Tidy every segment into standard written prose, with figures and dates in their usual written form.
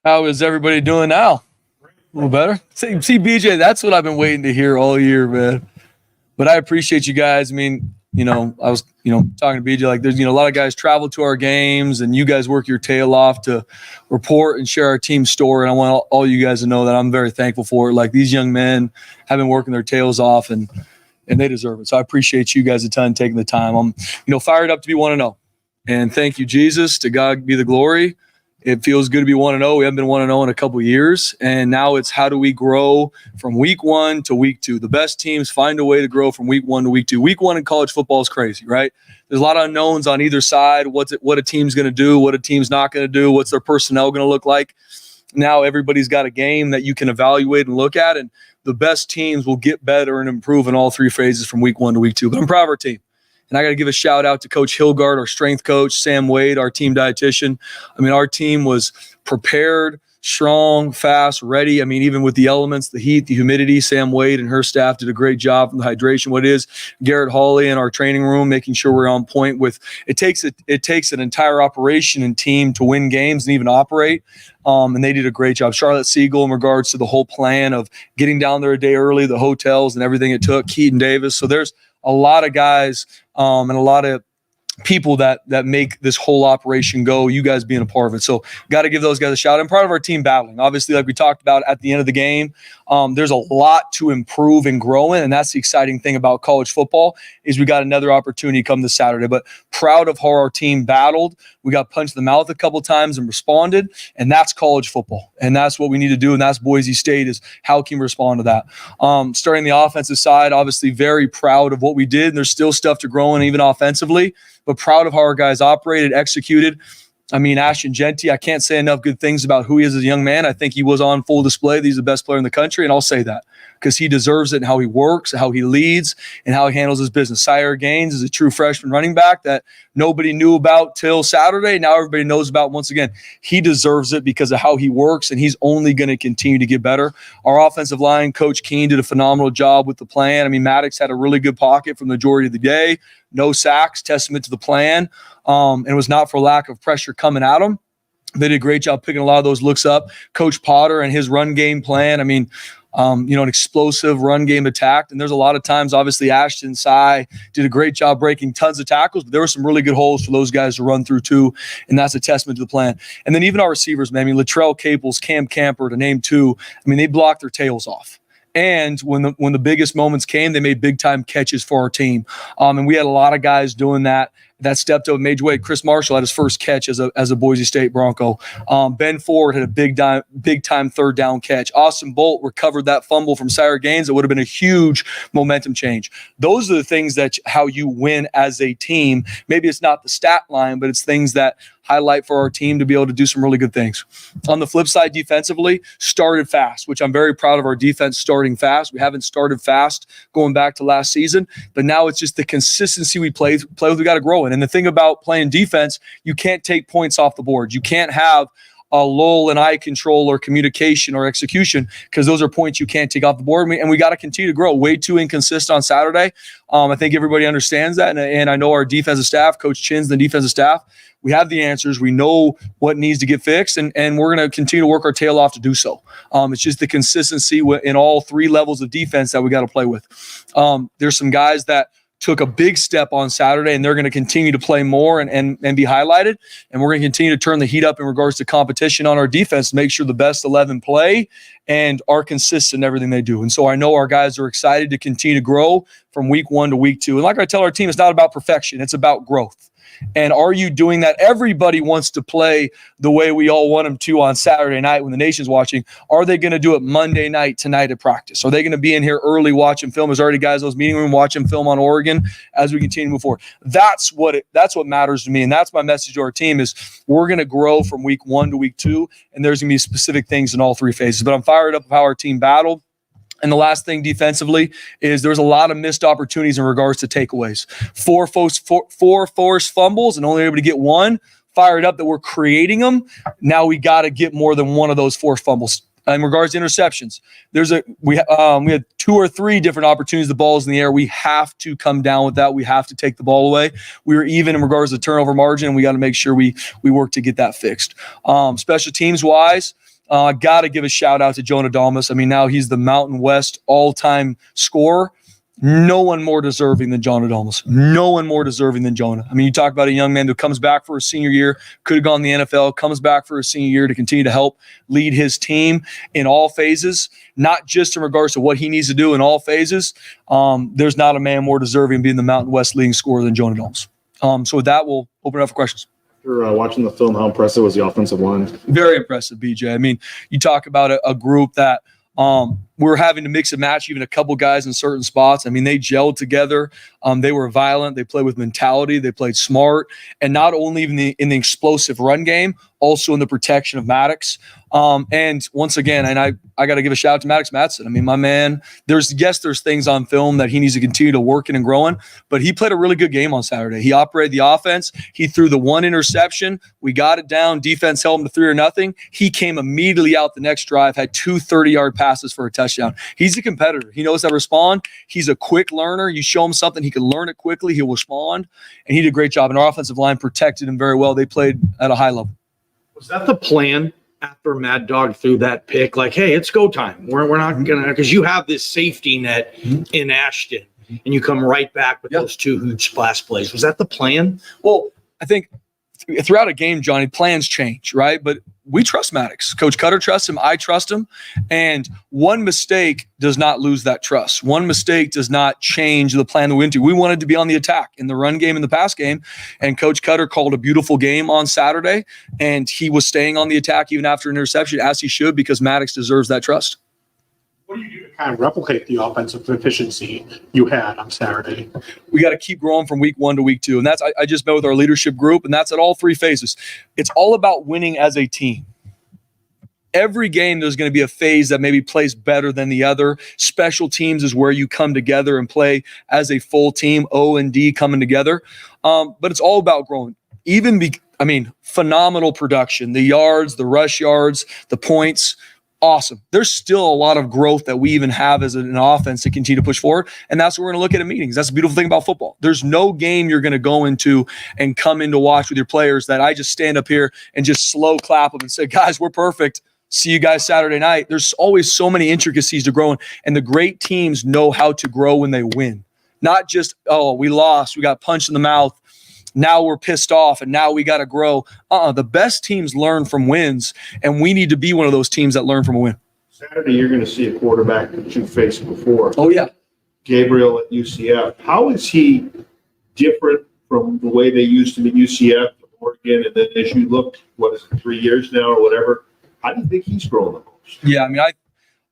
How is everybody doing now? A little better? See, BJ, that's what I've been waiting to hear all year, man. But I appreciate you guys. I mean, I was, talking to BJ, like there's, a lot of guys travel to our games and you guys work your tail off to report and share our team story. And I want all you guys to know that I'm very thankful for it. Like these young men have been working their tails off and they deserve it. So I appreciate you guys a ton taking the time. I'm, fired up to be 1-0. And thank you, Jesus. To God be the glory. It feels good to be 1-0. We haven't been 1-0 in a couple of years. And now it's how do we grow from week 1 to week 2? The best teams find a way to grow from week 1 to week 2. Week 1 in college football is crazy, right? There's a lot of unknowns on either side. What a team's going to do, what a team's not going to do, what's their personnel going to look like. Now everybody's got a game that you can evaluate and look at, and the best teams will get better and improve in all three phases from week 1 to week 2. But I'm proud of our team. And I got to give a shout out to Coach Hilgard, our strength coach, Sam Wade, our team dietitian. I mean, our team was prepared, strong, fast, ready. I mean, even with the elements, the heat, the humidity, Sam Wade and her staff did a great job from the hydration. What is Garrett Hawley in our training room, making sure we're on point with it takes an entire operation and team to win games and even operate. And they did a great job. Charlotte Siegel in regards to the whole plan of getting down there a day early, the hotels and everything it took, Keaton Davis. So there's a lot of guys and a lot of people that make this whole operation go, you guys being a part of it. So got to give those guys a shout out. I'm proud of our team battling. Obviously, like we talked about at the end of the game, there's a lot to improve and grow in, and that's the exciting thing about college football is we got another opportunity come this Saturday. But proud of how our team battled. We got punched in the mouth a couple times and responded, and that's college football. And that's what we need to do, and that's Boise State is how can we respond to that. Starting the offensive side, obviously very proud of what we did, and there's still stuff to grow in even offensively, but proud of how our guys operated, executed. I mean, Ashton Genty, I can't say enough good things about who he is as a young man. I think he was on full display. He's the best player in the country, and I'll say that because he deserves it and how he works, how he leads, and how he handles his business. Sire Gaines is a true freshman running back that nobody knew about till Saturday. Now everybody knows about. Once again, he deserves it because of how he works, and he's only going to continue to get better. Our offensive line, Coach Keene, did a phenomenal job with the plan. I mean, Maddox had a really good pocket from the majority of the day. No sacks, testament to the plan. And it was not for lack of pressure coming at him. They did a great job picking a lot of those looks up. Coach Potter and his run game plan, I mean, an explosive run game attack. And there's a lot of times, obviously, Ashton, Sy did a great job breaking tons of tackles, but there were some really good holes for those guys to run through too, and that's a testament to the plan. And then even our receivers, man, I mean, Latrell Caples, Cam Camper, to name two, I mean, they blocked their tails off. And when the biggest moments came, they made big-time catches for our team. And we had a lot of guys doing that stepped up major way. Chris Marshall had his first catch as a Boise State Bronco. Ben Ford had a big time third down catch. Austin Bolt recovered that fumble from Sire Gaines. It would have been a huge momentum change. Those are the things that how you win as a team. Maybe it's not the stat line, but it's things that highlight for our team to be able to do some really good things. On the flip side, defensively, started fast, which I'm very proud of our defense starting fast. We haven't started fast going back to last season, but now it's just the consistency we play with. We got to grow in. And the thing about playing defense, you can't take points off the board. You can't have a lull in eye control or communication or execution because those are points you can't take off the board. And we got to continue to grow. Way too inconsistent on Saturday. I think everybody understands that. And I know our defensive staff, Coach Chin's the defensive staff, we have the answers. We know what needs to get fixed, and we're going to continue to work our tail off to do so. It's just the consistency in all three levels of defense that we got to play with. There's some guys that took a big step on Saturday, and they're going to continue to play more and be highlighted. And we're going to continue to turn the heat up in regards to competition on our defense to make sure the best 11 play and are consistent in everything they do. And so I know our guys are excited to continue to grow from week 1 to week 2. And like I tell our team, it's not about perfection. It's about growth. And are you doing that? Everybody wants to play the way we all want them to on Saturday night when the nation's watching. Are they going to do it Monday night tonight at practice? Are they going to be in here early watching film? There's already guys in those meeting room watching film on Oregon as we continue to move forward. That's what matters to me, and that's my message to our team is we're going to grow from week 1 to week 2, and there's going to be specific things in all three phases. But I'm fired up of how our team battled. And the last thing defensively is there's a lot of missed opportunities in regards to takeaways. Four forced fumbles and only able to get one. Fired up that we're creating them. Now we got to get more than one of those forced fumbles. In regards to interceptions, we had 2 or 3 different opportunities. The ball's in the air. We have to come down with that. We have to take the ball away. We were even in regards to turnover margin, and we got to make sure we work to get that fixed. Special teams wise, I got to give a shout out to Jonah Dalmas. I mean, now he's the Mountain West all-time scorer. No one more deserving than Jonah Dalmas. No one more deserving than Jonah. I mean, you talk about a young man who comes back for his senior year, could have gone to the NFL, comes back for his senior year to continue to help lead his team in all phases, not just in regards to what he needs to do in all phases. There's not a man more deserving of being the Mountain West leading scorer than Jonah Dalmas. So with that, we'll open it up for questions. After watching the film, how impressive was the offensive line? Very impressive, BJ. I mean, you talk about a group that we're having to mix and match even a couple guys in certain spots. I mean, they gelled together. They were violent. They played with mentality. They played smart. And not only in the explosive run game, also in the protection of Maddox. And once again, and I got to give a shout out to Maddox Madsen. I mean, my man, there's things on film that he needs to continue to work in and grow in, but he played a really good game on Saturday. He operated the offense. He threw the one interception. We got it down. Defense held him to 3-0. He came immediately out the next drive, had 2 30-yard passes for a touchdown. He's a competitor. He knows how to respond. He's a quick learner. You show him something, he can learn it quickly. He'll respond. And he did a great job. And our offensive line protected him very well. They played at a high level. Was that the plan after Mad Dog threw that pick? Like, hey, it's go time. We're not going to – because you have this safety net in Ashton, and you come right back with those 2 huge splash plays. Was that the plan? Well, I think throughout a game, Johnny, plans change, right? But we trust Maddox. Coach Koetter trusts him. I trust him. And one mistake does not lose that trust. One mistake does not change the plan that we went to. We wanted to be on the attack in the run game and the pass game. And Coach Koetter called a beautiful game on Saturday. And he was staying on the attack even after an interception, as he should, because Maddox deserves that trust. What do you do to kind of replicate the offensive efficiency you had on Saturday? We got to keep growing from week 1 to week 2. And that's, I just met with our leadership group, and that's at all 3 phases. It's all about winning as a team. Every game, there's going to be a phase that maybe plays better than the other. Special teams is where you come together and play as a full team, O&D coming together. But it's all about growing. Phenomenal production. The yards, the rush yards, the points, awesome. There's still a lot of growth that we even have as an offense to continue to push forward, and that's what we're going to look at in meetings. That's the beautiful thing about football. There's no game you're going to go into and come in to watch with your players that I just stand up here and just slow clap them and say, guys, we're perfect. See you guys Saturday night. There's always so many intricacies to grow in, and the great teams know how to grow when they win. Not just, oh, we lost, we got punched in the mouth, now we're pissed off, and now we got to grow. The best teams learn from wins, and we need to be one of those teams that learn from a win. Saturday, you're going to see a quarterback that you faced before. Oh, yeah. Gabriel at UCF. How is he different from the way they used him at UCF, Oregon, and then as you look, 3 years now or whatever, how do you think he's growing the most? Yeah,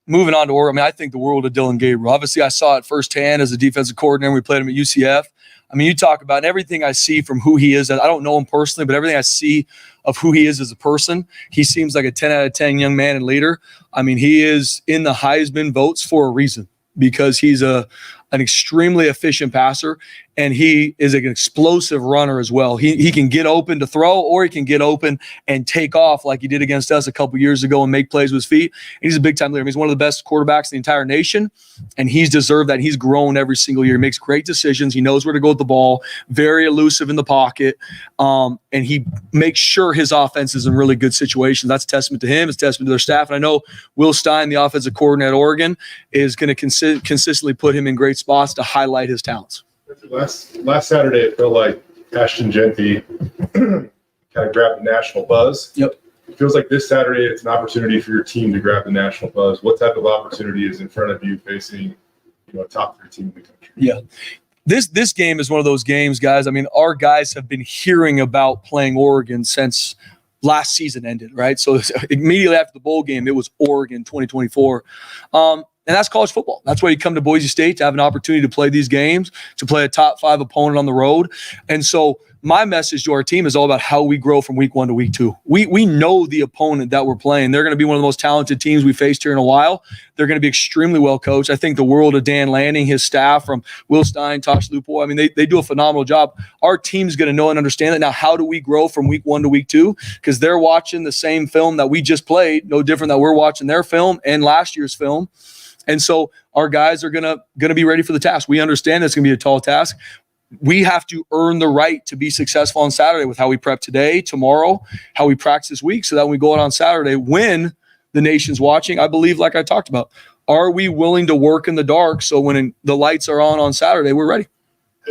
moving on to Oregon, I think the world of Dylan Gabriel. Obviously, I saw it firsthand as a defensive coordinator. We played him at UCF. You talk about everything I see from who he is. I don't know him personally, but everything I see of who he is as a person, he seems like a 10 out of 10 young man and leader. He is in the Heisman votes for a reason, because he's an extremely efficient passer, and he is an explosive runner as well. He can get open to throw, or he can get open and take off like he did against us a couple years ago and make plays with his feet. And he's a big-time leader. He's one of the best quarterbacks in the entire nation, and he's deserved that. He's grown every single year. He makes great decisions. He knows where to go with the ball, very elusive in the pocket, and he makes sure his offense is in really good situations. That's a testament to him. It's a testament to their staff. And I know Will Stein, the offensive coordinator at Oregon, is going to consistently put him in great spots to highlight his talents. Last Saturday, it felt like Ashton Genty kind of grabbed the national buzz. Yep. It feels like this Saturday, it's an opportunity for your team to grab the national buzz. What type of opportunity is in front of you facing, a top 3 team in the country? Yeah. This game is one of those games, guys. Our guys have been hearing about playing Oregon since last season ended, right? So immediately after the bowl game, it was Oregon 2024. And that's college football. That's why you come to Boise State, to have an opportunity to play these games, to play a top 5 opponent on the road. And so my message to our team is all about how we grow from week 1 to week 2. We know the opponent that we're playing. They're going to be one of the most talented teams we faced here in a while. They're going to be extremely well coached. I think the world of Dan Lanning, his staff, from Will Stein, Tosh Lupo, they do a phenomenal job. Our team's going to know and understand that. Now, how do we grow from week 1 to week 2? Because they're watching the same film that we just played, no different that we're watching their film and last year's film. And so our guys are gonna be ready for the task. We understand it's going to be a tall task. We have to earn the right to be successful on Saturday with how we prep today, tomorrow, how we practice this week, so that when we go out on Saturday, win, the nation's watching. I believe, like I talked about, are we willing to work in the dark so when the lights are on Saturday, we're ready?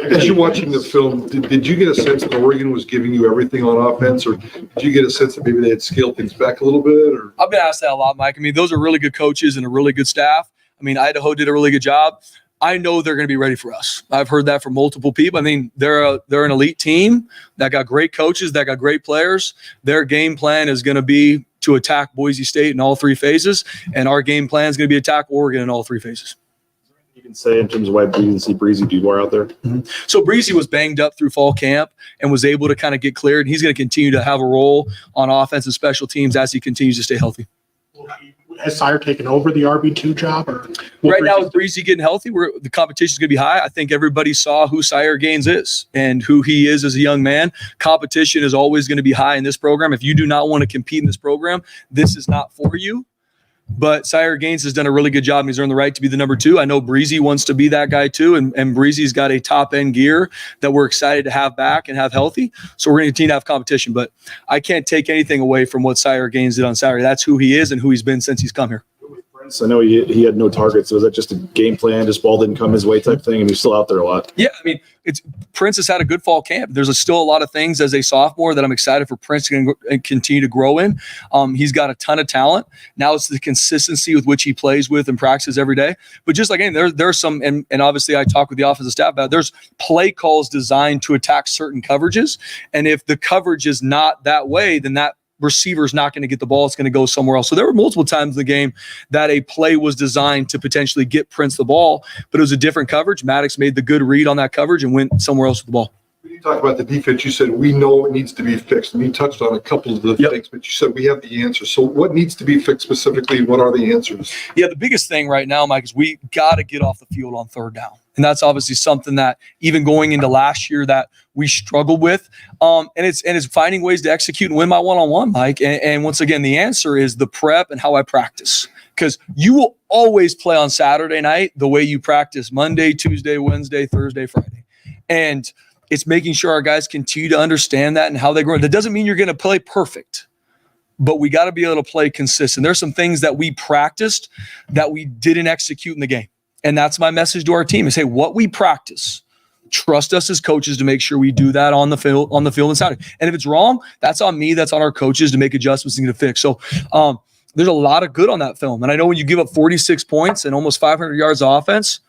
As you're watching the film, did you get a sense that Oregon was giving you everything on offense, or did you get a sense that maybe they had scaled things back a little bit? Or I've been asked that a lot, Mike. I mean, those are really good coaches and a really good staff. I mean, Idaho did a really good job. I know they're going to be ready for us. I've heard that from multiple people. I mean, they're an elite team that got great coaches, that got great players. Their game plan is going to be to attack Boise State in all three phases, and our game plan is going to be attack Oregon in all three phases. You can say in terms of why Breezy do more out there? Mm-hmm. So Breezy was banged up through fall camp and was able to kind of get cleared. He's going to continue to have a role on offense and special teams as he continues to stay healthy. Has Sire taken over the RB2 job? Or right now, with Breezy getting healthy, the competition is going to be high. I think everybody saw who Sire Gaines is and who he is as a young man. Competition is always going to be high in this program. If you do not want to compete in this program, this is not for you. But Sire Gaines has done a really good job, and he's earned the right to be the number 2. I know Breezy wants to be that guy too, and Breezy's got a top-end gear that we're excited to have back and have healthy. So we're going to continue to have competition. But I can't take anything away from what Sire Gaines did on Saturday. That's who he is and who he's been since he's come here. I know he had no targets. So was that just a game plan, just ball didn't come his way type thing, and he's still out there a lot? Yeah, I mean, Prince has had a good fall camp. There's still a lot of things as a sophomore that I'm excited for Prince to continue to grow in. He's got a ton of talent. Now it's the consistency with which he plays with and practices every day. But just like there's some, and obviously I talk with the offensive staff about it, there's play calls designed to attack certain coverages. And if the coverage is not that way, then that receiver's not going to get the ball. It's going to go somewhere else. So there were multiple times in the game that a play was designed to potentially get Prince the ball, but it was a different coverage. Maddox made the good read on that coverage and went somewhere else with the ball. when you talk about the defense, you said we know it needs to be fixed, and you touched on a couple of the things, but you said we have the answers. So what needs to be fixed specifically? What are the answers? Yeah, the biggest thing right now, Mike, is we got to get off the field on third down. And that's obviously something that even going into last year that we struggled with. And it's finding ways to execute and win my one-on-one, Mike. And once again, the answer is the prep and how I practice. Because you will always play on Saturday night the way you practice Monday, Tuesday, Wednesday, Thursday, Friday. And it's making sure our guys continue to understand that and how they grow. That doesn't mean you're going to play perfect, but we got to be able to play consistent. There's some things that we practiced that we didn't execute in the game. And that's my message to our team is, hey, what we practice, trust us as coaches to make sure we do that on the field on Saturday. And if it's wrong, that's on me. That's on our coaches to make adjustments and get it fixed. So there's a lot of good on that film. And I know when you give up 46 points and almost 500 yards of offense,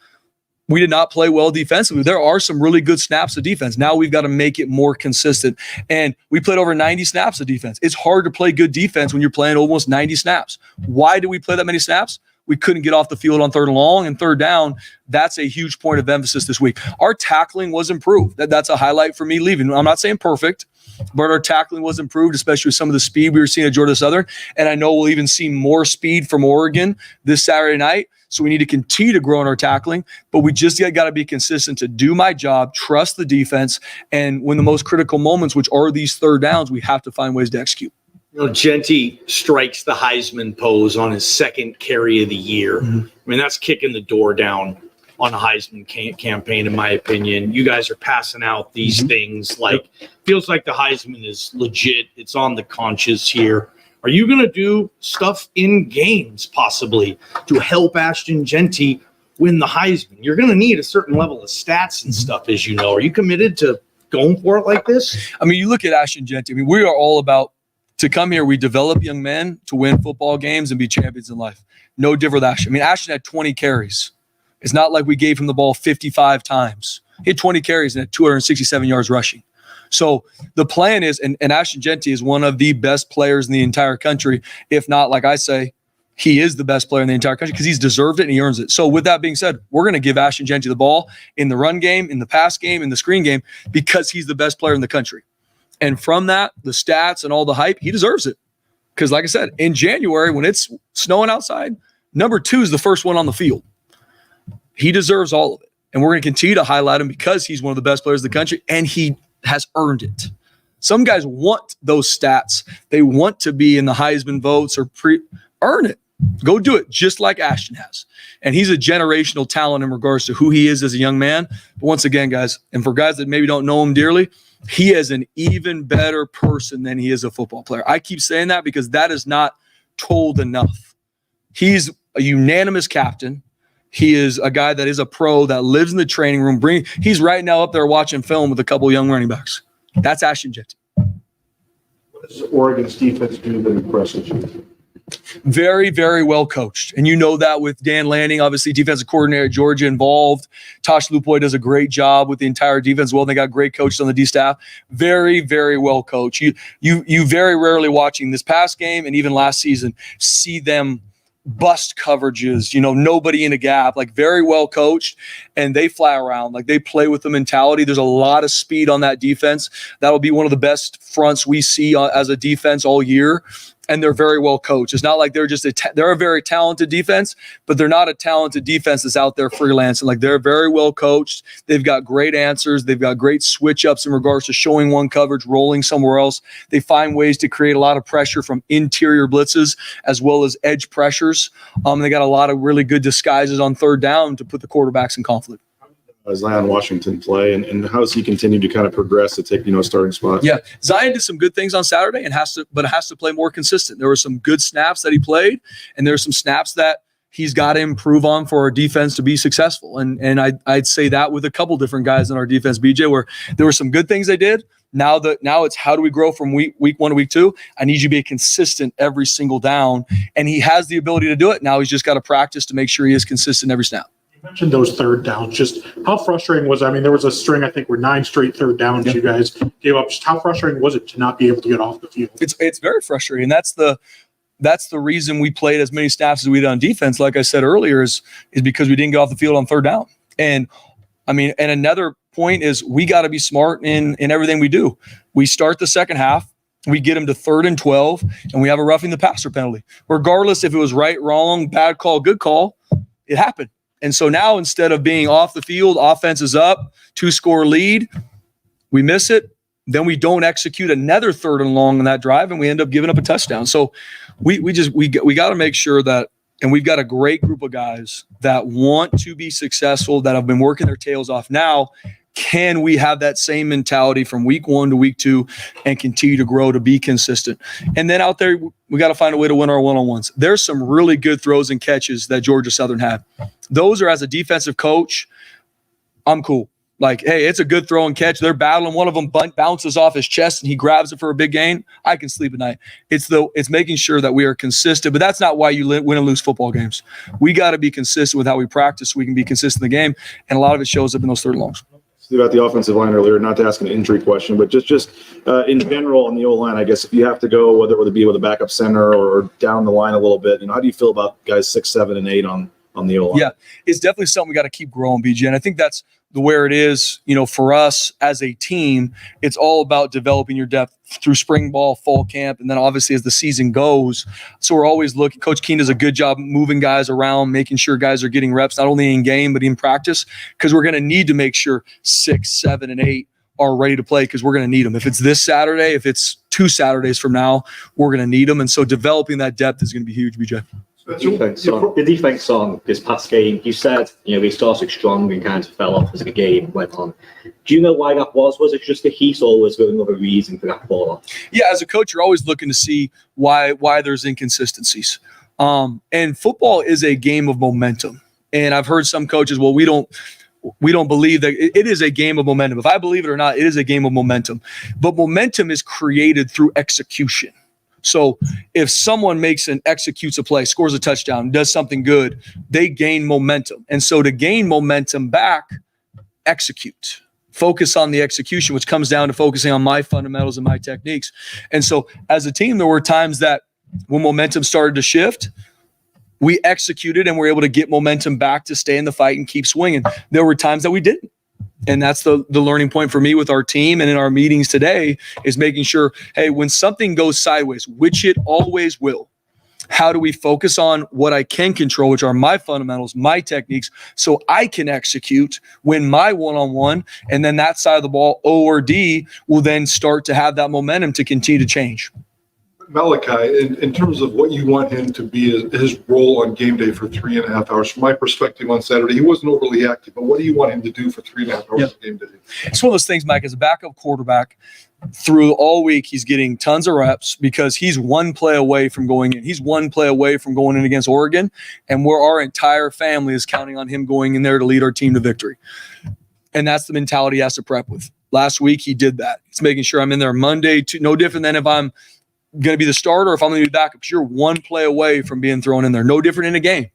we did not play well defensively. There are some really good snaps of defense. Now we've got to make it more consistent. And we played over 90 snaps of defense. It's hard to play good defense when you're playing almost 90 snaps. Why do we play that many snaps? We couldn't get off the field on third and long and third down. That's a huge point of emphasis this week. Our tackling was improved. That's a highlight for me leaving. I'm not saying perfect, but our tackling was improved, especially with some of the speed we were seeing at Georgia Southern. And I know we'll even see more speed from Oregon this Saturday night. So we need to continue to grow in our tackling, but we just got to be consistent to do my job, trust the defense, and when the most critical moments, which are these third downs, we have to find ways to execute. You know, Genty strikes the Heisman pose on his second carry of the year. Mm-hmm. I mean, that's kicking the door down on a Heisman campaign, in my opinion. You guys are passing out these things like, feels like the Heisman is legit. It's on the conscience here. Are you going to do stuff in games possibly to help Ashton Genty win the Heisman? You're going to need a certain level of stats and stuff, as you know. Are you committed to going for it like this? I mean, you look at Ashton Genty. I mean, we are all about to come here. We develop young men to win football games and be champions in life. No different with Ashton. I mean, Ashton had 20 carries. It's not like we gave him the ball 55 times. He had 20 carries and had 267 yards rushing. So the plan is, and Ashton Genty is one of the best players in the entire country. If not, like I say, he is the best player in the entire country because he's deserved it and he earns it. So with that being said, we're going to give Ashton Genty the ball in the run game, in the pass game, in the screen game, because he's the best player in the country. And from that, the stats and all the hype, he deserves it. Because like I said, in January, when it's snowing outside, number 2 is the first one on the field. He deserves all of it. And we're going to continue to highlight him because he's one of the best players in the country, and he has earned it. Some guys want those stats. They want to be in the Heisman votes or earn it. Go do it just like Ashton has. And he's a generational talent in regards to who he is as a young man. But once again, guys, and for guys that maybe don't know him dearly, he is an even better person than he is a football player. I keep saying that because that is not told enough. He's a unanimous captain. He is a guy that is a pro that lives in the training room. He's right now up there watching film with a couple of young running backs. That's Ashton Jenkins. What does Oregon's defense do that impresses you? Very, very well coached. And you know that with Dan Lanning, obviously defensive coordinator at Georgia involved. Tosh Lupoy does a great job with the entire defense. Well, they got great coaches on the D staff. Very, very well coached. You very rarely watching this past game and even last season see them bust coverages, nobody in a gap, like very well coached, and they fly around, like they play with the mentality. There's a lot of speed on that defense. That'll be one of the best fronts we see as a defense all year. And they're very well coached. It's not like they're just they're a very talented defense, but they're not a talented defense that's out there freelancing. Like they're very well coached. They've got great answers. They've got great switch ups in regards to showing one coverage, rolling somewhere else. They find ways to create a lot of pressure from interior blitzes as well as edge pressures. They got a lot of really good disguises on third down to put the quarterbacks in conflict. Zion Washington play, and how does he continue to kind of progress to take a starting spot? Yeah, Zion did some good things on Saturday and has to play more consistent. There were some good snaps that he played, and there were some snaps that he's got to improve on for our defense to be successful. And I'd say that with a couple different guys in our defense, BJ, where there were some good things they did. Now it's how do we grow from week 1 to week 2? I need you to be consistent every single down, and he has the ability to do it. Now he's just got to practice to make sure he is consistent every snap. You mentioned those third downs. Just how frustrating was it? I mean, there was a string, I think, where 9 straight third downs you guys gave up. Just how frustrating was it to not be able to get off the field? It's very frustrating. That's the reason we played as many snaps as we did on defense. Like I said earlier, is because we didn't get off the field on third down. And I mean, and another point is we got to be smart in everything we do. We start the second half. We get them to 3rd and 12, and we have a roughing the passer penalty. Regardless if it was right, wrong, bad call, good call, it happened. And so now instead of being off the field, offense is up, 2-score lead, we miss it. Then we don't execute another 3rd and long on that drive, and we end up giving up a touchdown. So we got to make sure that, and we've got a great group of guys that want to be successful, that have been working their tails off. Now, can we have that same mentality from week 1 to week 2 and continue to grow to be consistent? And then out there, we got to find a way to win our one-on-ones. There's some really good throws and catches that Georgia Southern had. Those are, as a defensive coach, I'm cool. Like, hey, it's a good throw and catch. They're battling. One of them bounces off his chest and he grabs it for a big gain. I can sleep at night. It's making sure that we are consistent, but that's not why you win and lose football games. We got to be consistent with how we practice so we can be consistent in the game, and a lot of it shows up in those third and longs. About the offensive line earlier, not to ask an injury question, but just in general on the O-line, I guess if you have to go, whether it be with a backup center or down the line a little bit, how do you feel about guys 6, 7, and 8 on the O-line? Yeah, it's definitely something we got to keep growing, BJ. And I think that's where it is, for us as a team. It's all about developing your depth through spring ball, fall camp, and then obviously as the season goes. So we're always looking. Coach Keene does a good job moving guys around, making sure guys are getting reps, not only in game, but in practice, because we're going to need to make sure 6, 7, and 8 are ready to play, because we're going to need them. If it's this Saturday, if it's 2 Saturdays from now, we're going to need them. And so developing that depth is going to be huge, BJ. The defense on this past game, you said, we started strong and kind of fell off as the game went on. Do you know why that was? Was it just the heat, or was there another reason for that fall off? Yeah, as a coach, you're always looking to see why there's inconsistencies. And football is a game of momentum. And I've heard some coaches, well, we don't believe that it is a game of momentum. If I believe it or not, it is a game of momentum. But momentum is created through execution. So if someone executes a play, scores a touchdown, does something good, they gain momentum. And so to gain momentum back, execute. Focus on the execution, which comes down to focusing on my fundamentals and my techniques. And so as a team, there were times that when momentum started to shift, we executed and were able to get momentum back to stay in the fight and keep swinging. There were times that we didn't. And that's the learning point for me with our team and in our meetings today, is making sure, hey, when something goes sideways, which it always will, how do we focus on what I can control, which are my fundamentals, my techniques, so I can execute, win my one-on-one, and then that side of the ball, O or D, will then start to have that momentum to continue to change. Malachi, in terms of what you want him to be, his role on game day for 3.5 hours, from my perspective on Saturday, he wasn't overly active, but what do you want him to do for 3.5 hours of game day? It's one of those things, Mike, as a backup quarterback, through all week, he's getting tons of reps because he's one play away from going in. He's one play away from going in against Oregon, and where our entire family is counting on him going in there to lead our team to victory. And that's the mentality he has to prep with. Last week, he did that. He's making sure I'm in there Monday, no different than if I'm going to be the starter or if I'm going to be backup, because you're one play away from being thrown in there. No different in a game.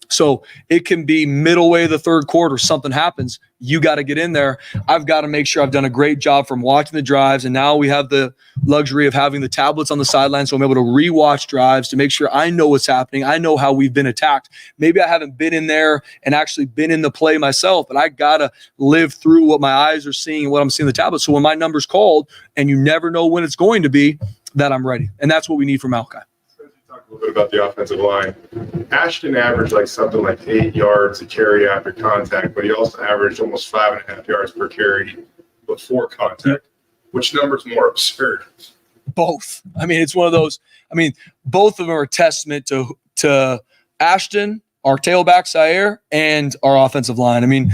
So it can be middle way of the third quarter, something happens, you got to get in there. I've got to make sure I've done a great job from watching the drives, and now we have the luxury of having the tablets on the sideline, so I'm able to rewatch drives to make sure I know what's happening. I know how we've been attacked. Maybe I haven't been in there and actually been in the play myself, but I got to live through what my eyes are seeing and what I'm seeing in the tablet. So when my number's called, and you never know when it's going to be, that I'm ready. And that's what we need from Malachi. A little bit about the offensive line. Ashton averaged like something like 8 yards a carry after contact, but he also averaged almost 5.5 yards per carry before contact. Which number's more absurd? Both. I mean, it's one of those. I mean, both of them are a testament to Ashton, our tailback Sayer, and our offensive line. I mean,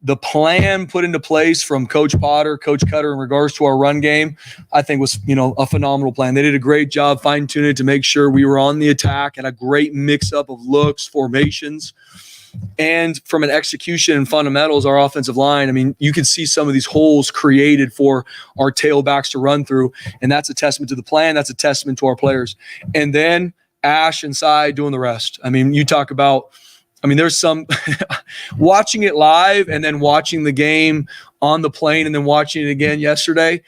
the plan put into place from Coach Potter, Coach Koetter in regards to our run game, I think was, a phenomenal plan. They did a great job fine-tuning it to make sure we were on the attack and a great mix-up of looks, formations. And from an execution and fundamentals, our offensive line, I mean, you can see some of these holes created for our tailbacks to run through, and that's a testament to the plan. That's a testament to our players. And then Ash and Cy doing the rest. I mean, you talk about – there's some watching it live and then watching the game on the plane and then watching it again yesterday.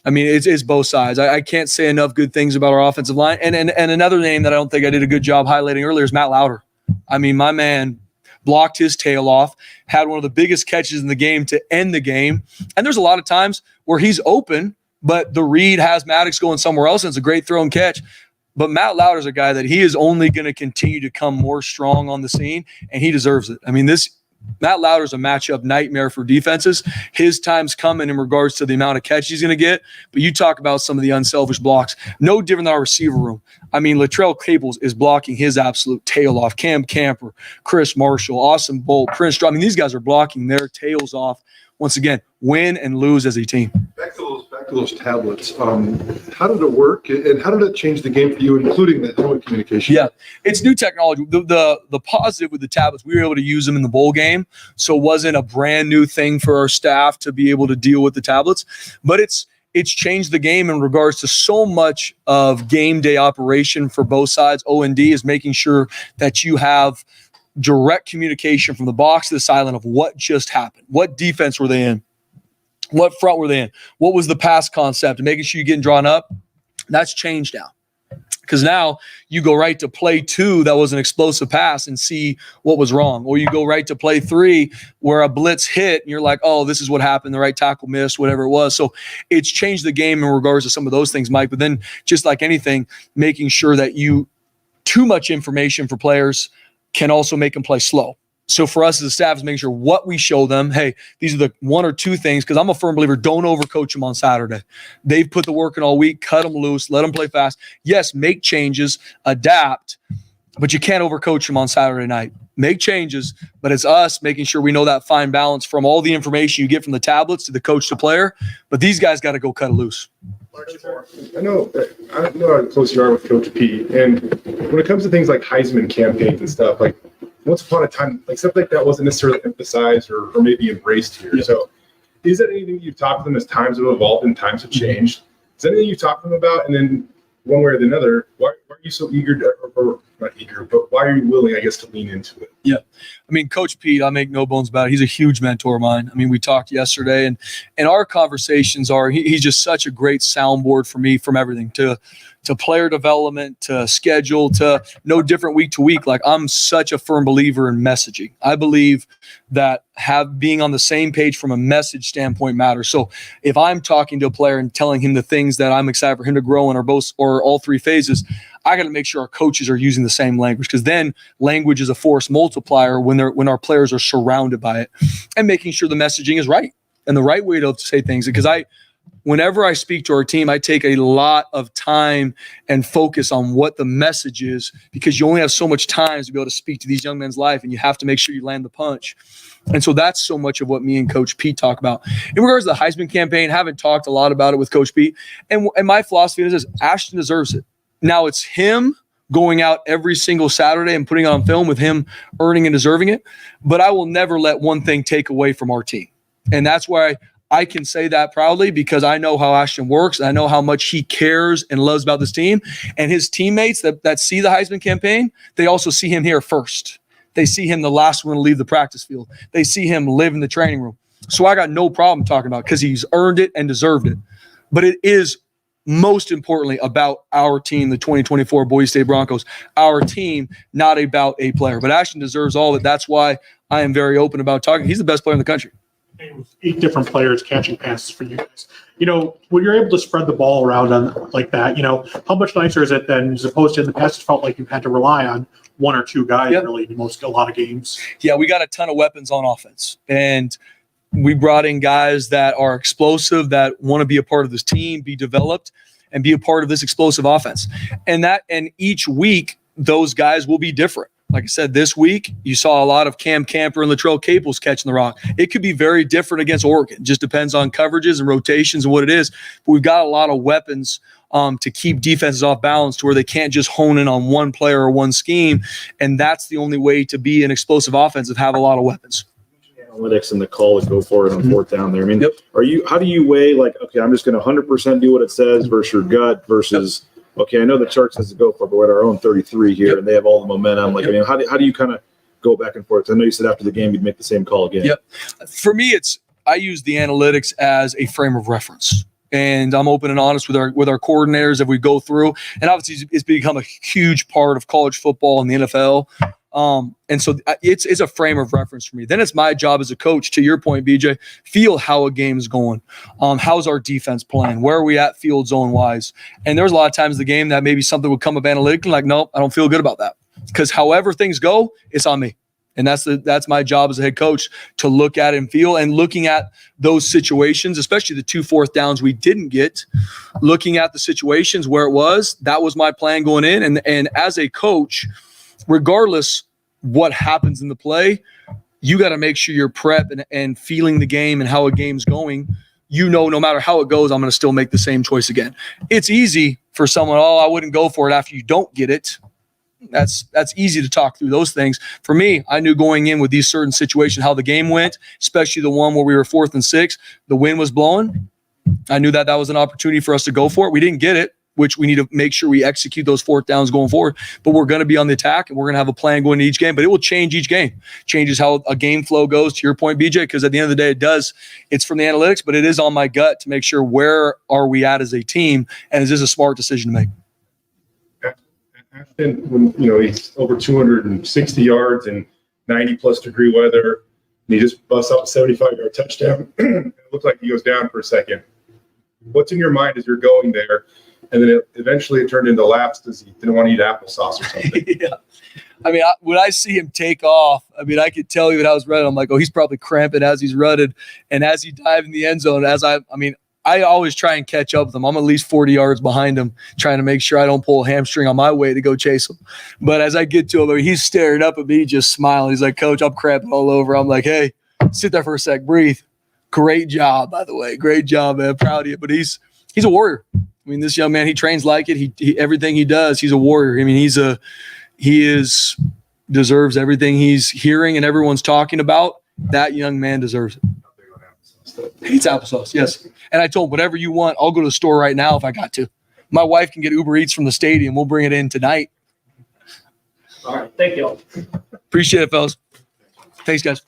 I mean, it's both sides. I can't say enough good things about our offensive line. And another name that I don't think I did a good job highlighting earlier is Matt Lauder. I mean, my man blocked his tail off, had one of the biggest catches in the game to end the game. And there's a lot of times where he's open, but the read has Maddox going somewhere else, and it's a great throw and catch. But Matt Lauder's a guy that he is only going to continue to come more strong on the scene, and he deserves it. I mean, Matt Lauder's a matchup nightmare for defenses. His time's coming in regards to the amount of catch he's going to get. But you talk about some of the unselfish blocks. No different than our receiver room. I mean, Latrell Caples is blocking his absolute tail off. Cam Camper, Chris Marshall, Austin Bolt, Prince Straw. I mean, these guys are blocking their tails off. Once again, win and lose as a team. Back to those tablets. How did it work, and how did it change the game for you, including the helmet communication? Yeah, it's new technology. The positive with the tablets, we were able to use them in the bowl game, so it wasn't a brand new thing for our staff to be able to deal with the tablets. But it's changed the game in regards to so much of game day operation for both sides. O&D is making sure that you have direct communication from the box to the sideline of what just happened. What defense were they in? What front were they in? What was the pass concept? And making sure you're getting drawn up. That's changed now. Because now you go right to play 2 that was an explosive pass and see what was wrong. Or you go right to play 3 where a blitz hit and you're like, oh, this is what happened. The right tackle missed, whatever it was. So it's changed the game in regards to some of those things, Mike. But then just like anything, making sure that too much information for players can also make them play slow. So for us as a staff is making sure what we show them, hey, these are the 1 or 2 things, because I'm a firm believer, don't overcoach them on Saturday. They've put the work in all week, cut them loose, let them play fast. Yes, make changes, adapt, but you can't overcoach them on Saturday night. Make changes, but it's us making sure we know that fine balance from all the information you get from the tablets to the coach to player, but these guys got to go cut it loose. I know how close you are with Coach P, and when it comes to things like Heisman campaigns and stuff, like once upon a time, like stuff like that wasn't necessarily emphasized or maybe embraced here. Yeah. So is that anything you've talked to them as times have evolved and times have changed? Is that anything you've talked to them about? And then one way or the other, why are you so eager or not eager, but why are you willing, I guess, to lean into it? Yeah. I mean, Coach Pete, I make no bones about it. He's a huge mentor of mine. I mean, we talked yesterday, and our conversations are, he's just such a great soundboard for me from everything to player development, to schedule, to no different week to week. Like, I'm such a firm believer in messaging. I believe that being on the same page from a message standpoint matters. So if I'm talking to a player and telling him the things that I'm excited for him to grow in or all 3 phases, I got to make sure our coaches are using the same language, because then language is a force multiplier when our players are surrounded by it, and making sure the messaging is right and the right way to say things. Because whenever I speak to our team, I take a lot of time and focus on what the message is, because you only have so much time to be able to speak to these young men's life, and you have to make sure you land the punch. And so that's so much of what me and Coach Pete talk about. In regards to the Heisman campaign, haven't talked a lot about it with Coach Pete. And my philosophy is this: Ashton deserves it. Now it's him going out every single Saturday and putting it on film, with him earning and deserving it. But I will never let one thing take away from our team. And that's why I can say that proudly, because I know how Ashton works. I know how much he cares and loves about this team. And his teammates that see the Heisman campaign, they also see him here first. They see him the last one to leave the practice field. They see him live in the training room. So I got no problem talking about it, because he's earned it and deserved it. But it is most importantly about our team, the 2024 Boise State Broncos, our team, not about a player. But Ashton deserves all of it. That's why I am very open about talking. He's the best player in the country. 8 different players catching passes for you guys. When you're able to spread the ball around like that, how much nicer is it than, as opposed to in the past, it felt like you had to rely on 1 or 2 guys really in a lot of games? Yeah, we got a ton of weapons on offense. And we brought in guys that are explosive, that want to be a part of this team, be developed, and be a part of this explosive offense. And each week, those guys will be different. Like I said, this week, you saw a lot of Cam Camper and Latrell Caples catching the rock. It could be very different against Oregon. Just depends on coverages and rotations and what it is. But we've got a lot of weapons to keep defenses off balance, to where they can't just hone in on one player or one scheme. And that's the only way to be an explosive offense, have a lot of weapons. Analytics and the call to go for it on 4th down there. I mean, how do you weigh, like, okay, I'm just going to 100% do what it says versus your gut versus, okay, I know the chart says to go for it, but we're at our own 33 here and they have all the momentum. Like, I mean, how do you kind of go back and forth? I know you said after the game you'd make the same call again. For me, I use the analytics as a frame of reference. And I'm open and honest with our coordinators as we go through. And obviously, it's become a huge part of college football and the NFL. And so it's a frame of reference for me. Then it's my job as a coach, to your point, BJ, feel how a game's going. How's our defense playing? Where are we at field zone wise? And there's a lot of times in the game that maybe something would come up analytically, like, nope, I don't feel good about that. Because however things go, it's on me. And that's my job as a head coach, to look at and feel, and looking at those situations, especially the 2 4th downs we didn't get, looking at the situations where it was, that was my plan going in. And as a coach, regardless what happens in the play, you got to make sure you're prepped and feeling the game and how a game's going. No matter how it goes, I'm going to still make the same choice again. It's easy for someone, I wouldn't go for it after you don't get it. That's easy to talk through those things. For me, I knew going in with these certain situations how the game went, especially the one where we were 4th and 6, the wind was blowing. I knew that was an opportunity for us to go for it. We didn't get it, which we need to make sure we execute those 4th downs going forward. But we're going to be on the attack, and we're going to have a plan going into each game. But it will change each game. Changes how a game flow goes, to your point, BJ, because at the end of the day, it's from the analytics, but it is on my gut to make sure where are we at as a team, and is this a smart decision to make? Ashton, when he's over 260 yards in 90+ degree weather, and he just busts out a 75-yard touchdown, it looks like he goes down for a second. What's in your mind as you're going there? And then eventually it turned into laughs because he didn't want to eat applesauce or something. Yeah. I mean, when I see him take off, I could tell you when I was running, I'm like, he's probably cramping as he's running. And as he dived in the end zone, I always try and catch up with him. I'm at least 40 yards behind him, trying to make sure I don't pull a hamstring on my way to go chase him. But as I get to him, he's staring up at me, just smiling. He's like, Coach, I'm cramping all over. I'm like, hey, sit there for a sec, breathe. Great job, by the way. Great job, man. Proud of you. But he's a warrior. This young man, he trains like it. He everything he does, he's a warrior. He deserves everything he's hearing and everyone's talking about. That young man deserves it. He eats applesauce, yes. And I told him, whatever you want, I'll go to the store right now if I got to. My wife can get Uber Eats from the stadium. We'll bring it in tonight. All right. Thank you. Appreciate it, fellas. Thanks, guys.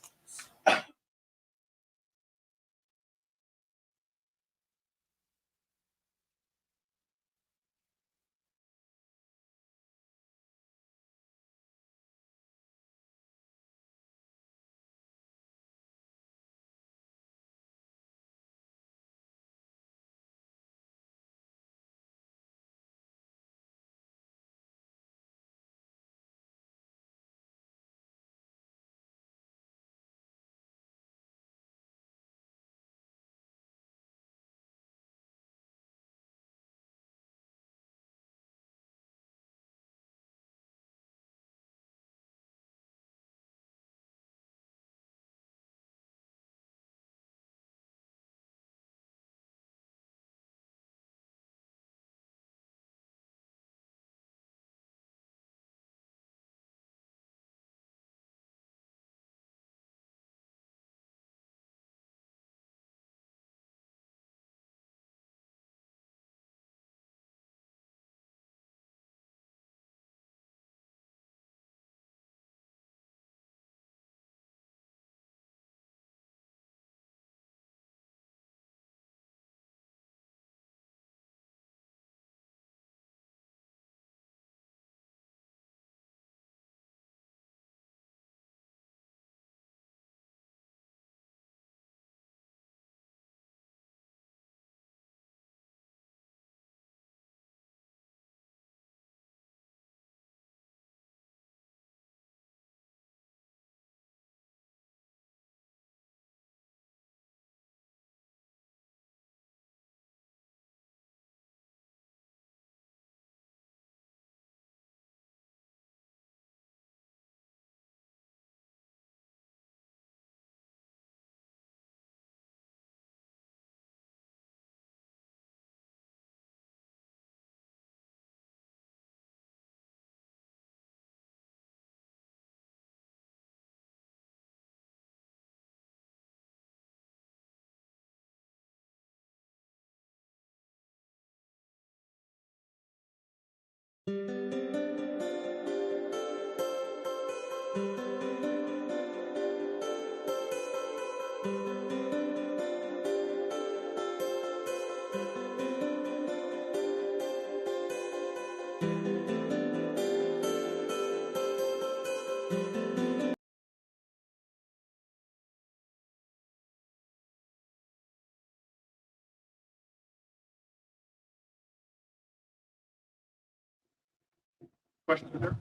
Question there?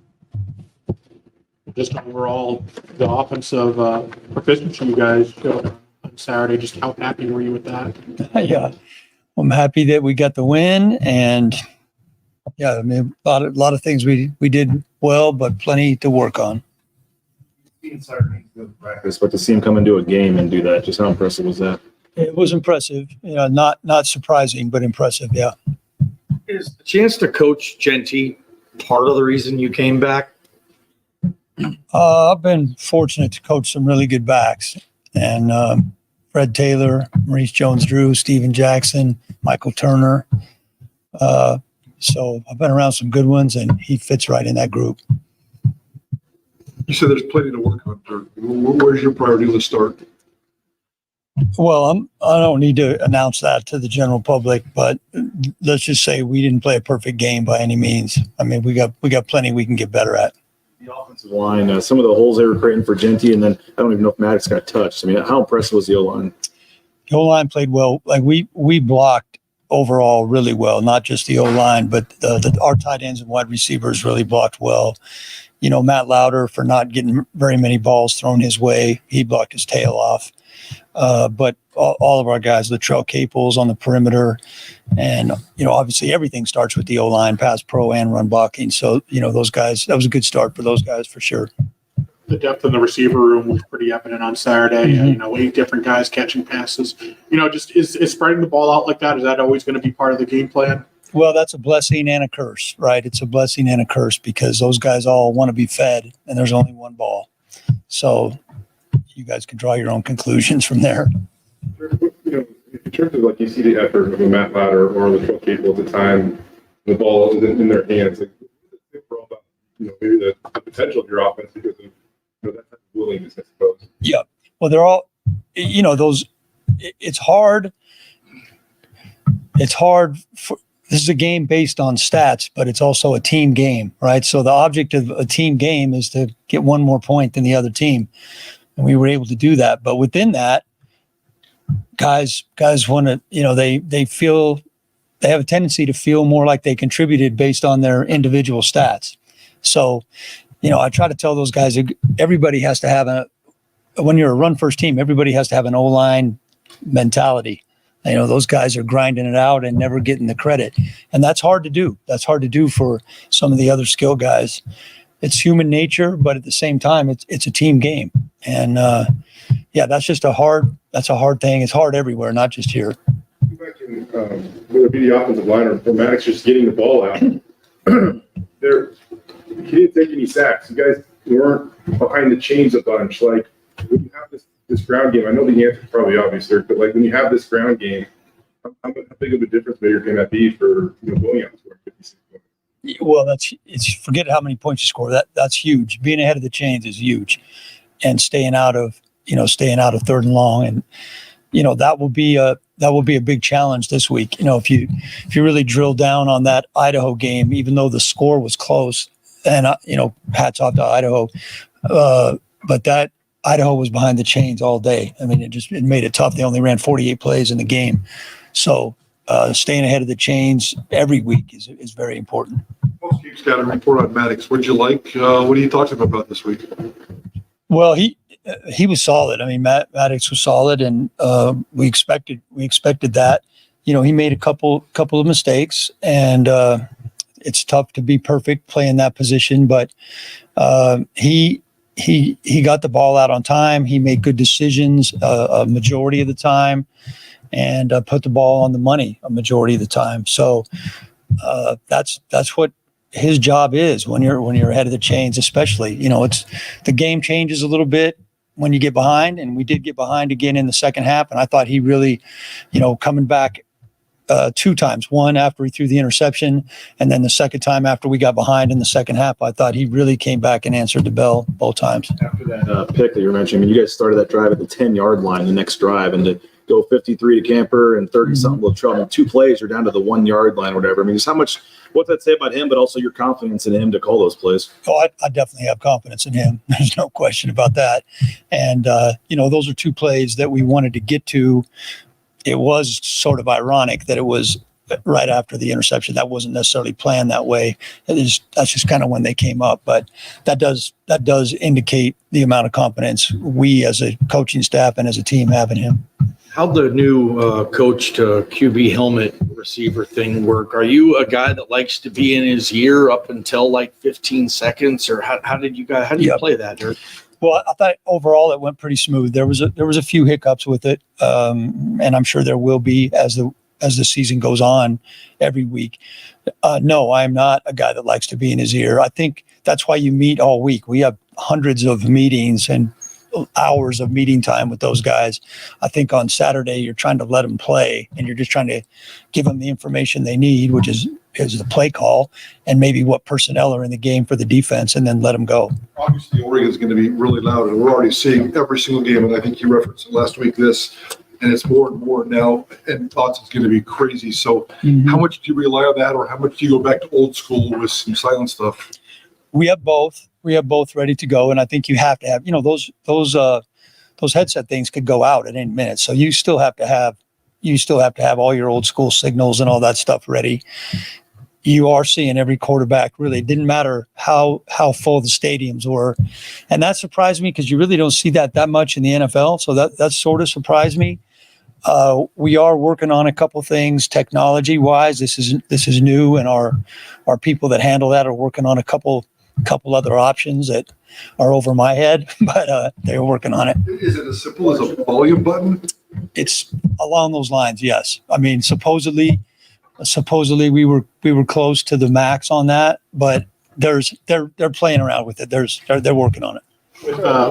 Just overall, the offensive proficiency you guys showed on Saturday, just how happy were you with that? Yeah, I'm happy that we got the win, and yeah, I mean, a lot of things we did well, but plenty to work on. Practice, but to see him come into a game and do that, just how impressive was that? It was impressive, not surprising, but impressive. Yeah. Is the chance to coach Genty part of the reason you came back? I've been fortunate to coach some really good backs, and Fred Taylor, Maurice Jones-Drew, Steven Jackson, Michael Turner. So I've been around some good ones, and he fits right in that group. You said there's plenty to work on, Dirk. Where's your priority list start? Well, I don't need to announce that to the general public, but let's just say we didn't play a perfect game by any means. I mean, we got plenty we can get better at. The offensive line, some of the holes they were creating for Genty, and then I don't even know if Maddox got touched. I mean, how impressive was the O-line? The O-line played well. Like we blocked overall really well, not just the O-line, but our tight ends and wide receivers really blocked well. Matt Lauder, for not getting very many balls thrown his way, he blocked his tail off. But all of our guys, Latrell Caples on the perimeter, and obviously everything starts with the O-line, pass pro and run blocking. So those guys, that was a good start for those guys for sure. The depth in the receiver room was pretty evident on Saturday. Mm-hmm. 8 different guys catching passes. Just is spreading the ball out like that. Is that always going to be part of the game plan? Well, that's a blessing and a curse, right? It's a blessing and a curse because those guys all want to be fed, and there's only one ball. So you guys can draw your own conclusions from there. In terms of like you see the effort of a Matt Lauder or the Latrell Capel at the time, the ball is in their hands. Like, overall about maybe the potential of your offense because of that type of willingness, I suppose. Yeah. Well, they're all, those. It's hard. It's hard for. This is a game based on stats, but it's also a team game, right? So the object of a team game is to get one more point than the other team. And we were able to do that. But within that, guys want to, they feel, they have a tendency to feel more like they contributed based on their individual stats. So, I try to tell those guys, everybody has to have when you're a run first team, everybody has to have an O-line mentality. Those guys are grinding it out and never getting the credit. And that's hard to do. That's hard to do for some of the other skill guys. It's human nature, but at the same time, it's a team game. And that's just a hard thing. It's hard everywhere, not just here. Whether it be the offensive line or Maddox just getting the ball out, he didn't take any sacks. You guys weren't behind the chains a bunch. Like when you have this ground game, I know the answer is probably obvious, Dirk, but like when you have this ground game, how big of a difference maker can that be for going out and scoring 56 points? Well, it's forget how many points you score. That's huge. Being ahead of the chains is huge, and staying out of third and long, and that will be a big challenge this week. If you really drill down on that Idaho game, even though the score was close, and hats off to Idaho, but that Idaho was behind the chains all day. I mean, it made it tough. They only ran 48 plays in the game, so staying ahead of the chains every week is very important. Most games got a report on Maddox. What'd you like? What are you talking about this week? Well, he was solid. I mean, Maddox was solid, and we expected that. He made a couple of mistakes, and it's tough to be perfect playing that position. But he got the ball out on time. He made good decisions a majority of the time, and put the ball on the money a majority of the time. So that's what his job is when you're ahead of the chains, especially. It's the game changes a little bit when you get behind, and we did get behind again in the second half. And I thought he really, coming back 2 times, one after he threw the interception, and then the second time after we got behind in the second half, I thought he really came back and answered the bell both times. After that pick that you were mentioning, you guys started that drive at the 10-yard line the next drive, and to go 53 to Camper and 30-something with trouble. 2 plays, you're down to the 1-yard line or whatever. I mean, just what's that say about him, but also your confidence in him to call those plays? Oh, I definitely have confidence in him. There's no question about that. And, those are 2 plays that we wanted to get to. It was sort of ironic that it was right after the interception. That wasn't necessarily planned that way. That's just kind of when they came up. But that does indicate the amount of confidence we as a coaching staff and as a team have in him. How'd the new coach to QB helmet receiver thing work? Are you a guy that likes to be in his ear up until like 15 seconds, or how did you play that, Dirk? Well, I thought overall it went pretty smooth. There was a few hiccups with it, and I'm sure there will be as the season goes on every week. No, I'm not a guy that likes to be in his ear. I think that's why you meet all week. We have hundreds of meetings and hours of meeting time with those guys. I think on Saturday you're trying to let them play, and you're just trying to give them the information they need, which is the play call and maybe what personnel are in the game for the defense, and then let them go. Obviously, Oregon's going to be really loud, and we're already seeing every single game, and I think you referenced it last week, and it's more and more now, and thoughts it's going to be crazy. So how much do you rely on that, or how much do you go back to old school with some silent stuff? We have both. We have both ready to go, and I think you have to have, those headset things could go out at any minute. So you still have to have all your old school signals and all that stuff ready. You are seeing every quarterback, really. It didn't matter how full the stadiums were, and that surprised me because you really don't see that much in the NFL. So that sort of surprised me. We are working on a couple things technology wise. This is new, and our people that handle that are working on a couple other options that are over my head, but they're working on it. Is it as simple as a volume button? It's along those lines, yes. I mean, supposedly we were close to the max on that, but they're playing around with it. They're working on it.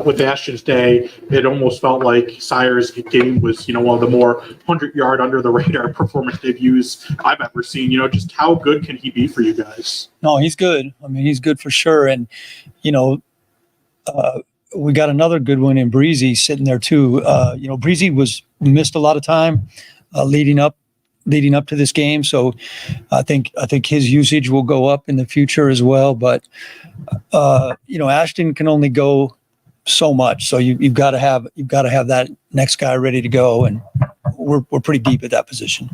With Ashton's day, it almost felt like Sire's game was, one of the more 100-yard under the radar performance debuts I've ever seen. Just how good can he be for you guys? No, he's good. I mean, he's good for sure. And, we got another good one in Breezy sitting there too. Breezy missed a lot of time leading up to this game. So I think his usage will go up in the future as well. But, Ashton can only go so much. So you've got to have that next guy ready to go. And we're pretty deep at that position.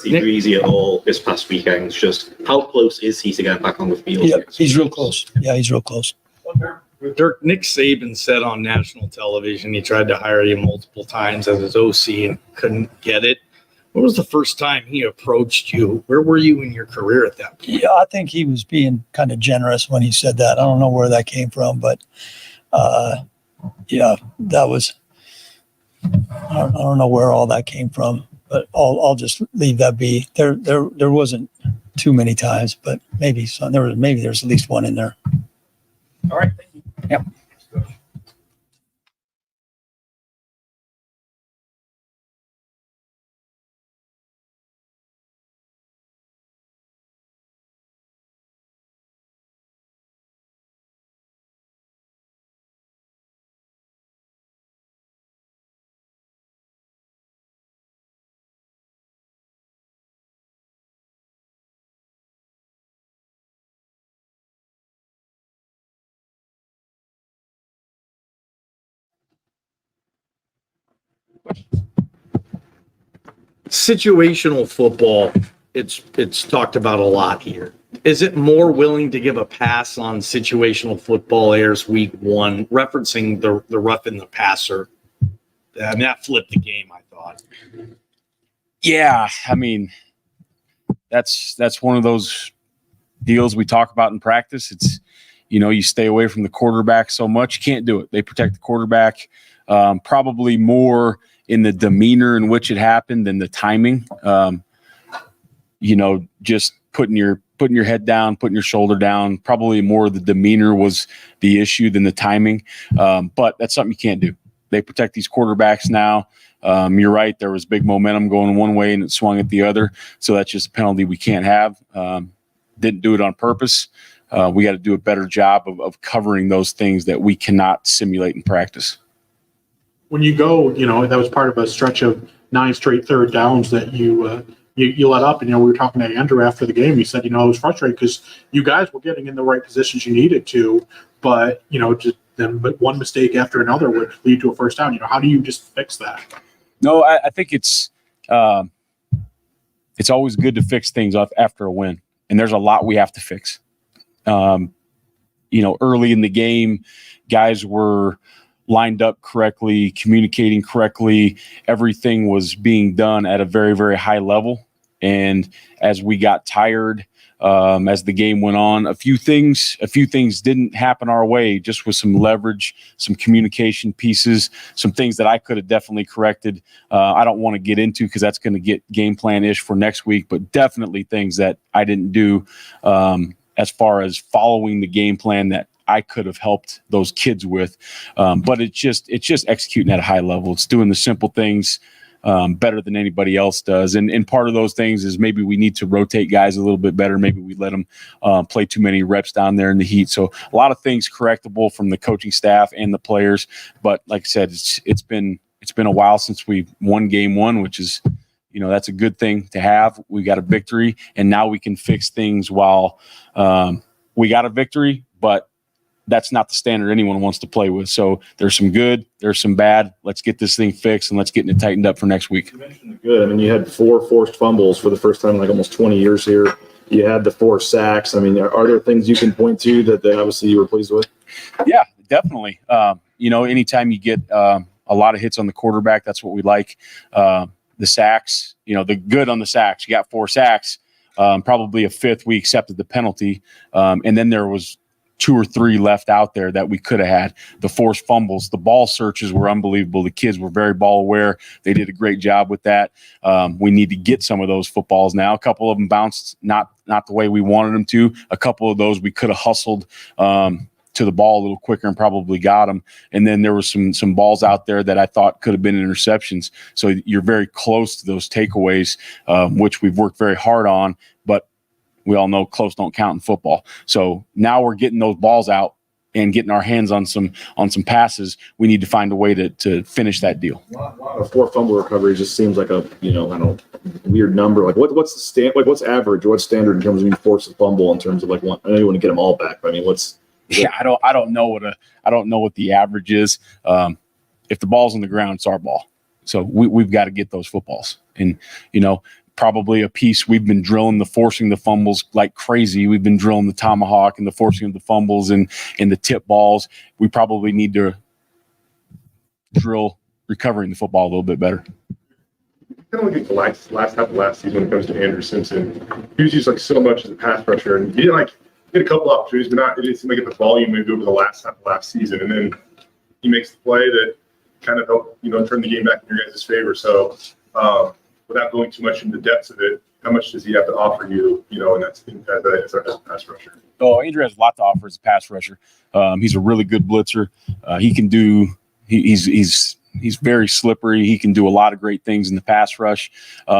Easy at all this past weekend. Just how close is he to get back on the field? Yeah, he's real close. Yeah, he's real close. Dirk, Nick Saban said on national television he tried to hire you multiple times as his OC and couldn't get it. What was the first time he approached you? Where were you in your career at that point? Yeah, I think he was being kind of generous when he said that. I don't know where that came from, but that was. I don't know where all that came from, but I'll just leave that be. There wasn't too many times, but maybe some. There's at least one in there. All right, thank you. Yep. Situational football, it's talked about a lot here. Is it more willing to give a pass on situational football airs week one, referencing the roughing the passer? I mean, that flipped the game, I thought. Yeah, I mean, that's one of those deals we talk about in practice. It's, you stay away from the quarterback so much. You can't do it. They protect the quarterback probably more in the demeanor in which it happened than the timing. Just putting your head down, putting your shoulder down, probably more the demeanor was the issue than the timing. But that's something you can't do. They protect these quarterbacks now. You're right. There was big momentum going one way and it swung at the other. So that's just a penalty we can't have. Didn't do it on purpose. We got to do a better job of covering those things that we cannot simulate in practice. When you go, that was part of a stretch of 9 straight third downs that you let up. And, we were talking to Andrew after the game. He said, it was frustrating because you guys were getting in the right positions you needed to, but, but one mistake after another would lead to a first down. How do you just fix that? No, I think it's it's always good to fix things up after a win. And there's a lot we have to fix. Early in the game, guys were lined up correctly, communicating correctly. Everything was being done at a very, very high level. And as we got tired, as the game went on, a few things didn't happen our way, just with some leverage, some communication pieces, some things that I could have definitely corrected. I don't want to get into because that's going to get game plan-ish for next week, but definitely things that I didn't do as far as following the game plan that I could have helped those kids with. But it's just executing at a high level. It's doing the simple things better than anybody else does. And part of those things is maybe we need to rotate guys a little bit better. Maybe we let them play too many reps down there in the heat. So a lot of things correctable from the coaching staff and the players. But like I said, it's been a while since we won game one, which is, that's a good thing to have. We got a victory, and now we can fix things while we got a victory, but that's not the standard anyone wants to play with. So there's some good, there's some bad. Let's get this thing fixed and let's get it tightened up for next week. You mentioned the good. I mean, you had 4 forced fumbles for the first time in like almost 20 years here. You had the 4 sacks. I mean, are there things you can point to that obviously you were pleased with? Yeah, definitely. Anytime you get a lot of hits on the quarterback, that's what we like. The sacks, the good on the sacks. You got 4 sacks, probably a 5th. We accepted the penalty. And then there was 2 or 3 left out there that we could have had. The forced fumbles, the ball searches were unbelievable. The kids were very ball aware. They did a great job with that. We need to get some of those footballs now. A couple of them bounced not the way we wanted them to. A couple of those we could have hustled to the ball a little quicker and probably got them. And then there were some balls out there that I thought could have been interceptions. So you're very close to those takeaways, which we've worked very hard on, but we all know close don't count in football. So now we're getting those balls out and getting our hands on some passes. We need to find a way to finish that deal. A lot of 4 fumble recoveries just seems like a weird number. Like what's the what's average? What's standard in terms of you force a fumble in terms of like I know you want to get them all back, but I mean I don't know what the average is. If the ball's on the ground, it's our ball. So we've got to get those footballs. And probably a piece we've been drilling the forcing the fumbles like crazy. We've been drilling the tomahawk and the forcing of the fumbles and the tip balls. We probably need to drill recovering the football a little bit better. Kind of like the last half of last season when it comes to Andrew Simpson. He was used like so much as a pass rusher, and he did get a couple opportunities, but it didn't seem like at the volume maybe over the last half of last season. And then he makes the play that kind of helped turn the game back in your guys' favor. So without going too much into the depths of it, how much does he have to offer you, and that's as a pass rusher? Oh, Andrew has a lot to offer as a pass rusher. He's a really good blitzer. He can do. He's very slippery. He can do a lot of great things in the pass rush.